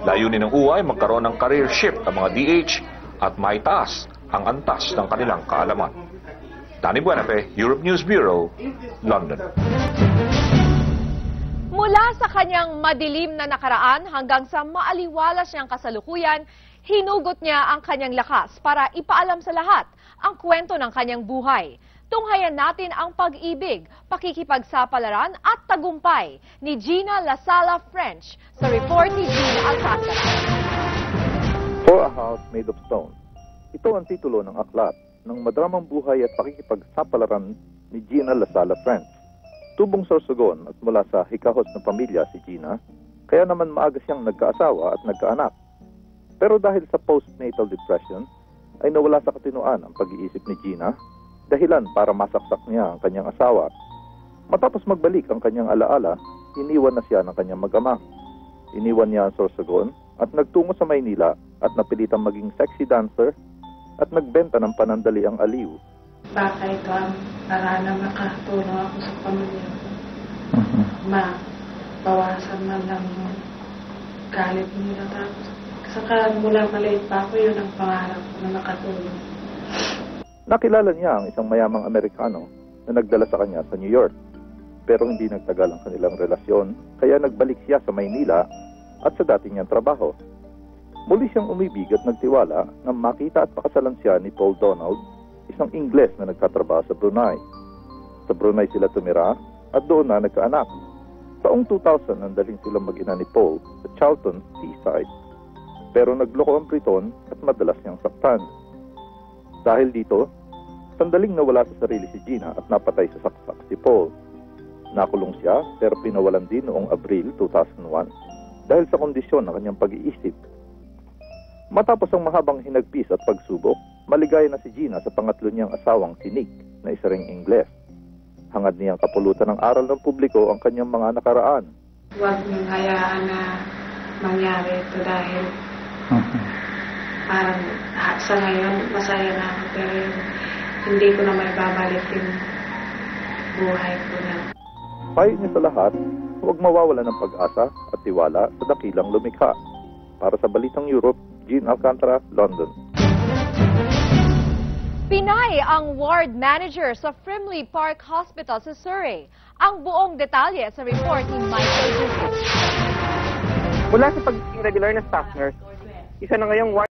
Layunin ng UAI magkaroon ng career shift ang mga DH at maitaas ang antas ng kanilang kaalaman. Danny Buenafe, Europe News Bureau, London. Mula sa kanyang madilim na nakaraan hanggang sa maaliwalas niyang kasalukuyan, hinugot niya ang kanyang lakas para ipaalam sa lahat ang kwento ng kanyang buhay. Tunghayan natin ang pag-ibig, pakikipagsapalaran at tagumpay ni Gina Lasala French sa report ni Gina Alcantara. For a House Made of Stone. Ito ang titulo ng aklat ng madramang buhay at pakikipagsapalaran ni Gina Lasala French. Tubong Sorsogon at mula sa hikahos ng pamilya si Gina, kaya naman maaga siyang nagkaasawa at nagkaanak. Pero dahil sa postnatal depression, ay nawala sa katinoan ang pag-iisip ni Gina, dahilan para masaksak niya ang kanyang asawa. Matapos magbalik ang kanyang alaala, iniwan na siya ng kanyang mag-ama. Iniwan niya ang Sorsogon at nagtungo sa Maynila at napilitang maging sexy dancer at nagbenta ng panandaliang aliw. Baka ito ang para na makatulong ako sa pamilya ko. Mabawasan man lang yung galit nila. Tapos saka mula maliit pa ako, yun ang pangarap ko na makatulong. Nakilala niya ang isang mayamang Amerikano na nagdala sa kanya sa New York. Pero hindi nagtagal ang kanilang relasyon, kaya nagbalik siya sa Maynila at sa dati niyang trabaho. Muli siyang umibig at nagtiwala nang makita at pakasalan siya ni Paul Donald, isang Ingles na nagtatrabaho sa Brunei. Sa Brunei sila tumira at doon na nagkaanak. Taong 2000 nandaling silang mag-ina ni Paul sa Charlton Seaside. Pero nagloko ang Briton at madalas niyang saktan. Dahil dito, sandaling nawala sa sarili si Gina at napatay sa saksak si Paul. Nakulong siya pero pinawalan din noong Abril 2001 dahil sa kondisyon ng kanyang pag-iisip. Matapos ang mahabang hinagpis at pagsubok, maligaya na si Gina sa pangatlo niyang asawang si Nick na isa ring Ingles. Hangad niyang kapulutan ng aral ng publiko ang kanyang mga nakaraan. Huwag niyong hayaan na mangyari ito dahil parang sa ngayon masaya na ako pero hindi ko na may babalik yung buhay ko na. Payo niya sa lahat, huwag mawawala ng pag-asa at tiwala sa dakilang lumikha. Para sa Balitang Europe, Gina Alcantara, London. Pinay ang ward manager sa Frimley Park Hospital sa Surrey. Ang buong detalye sa report ni Michael Duque. Mula sa pagiging regular na staff nurse, isa na ngayong ward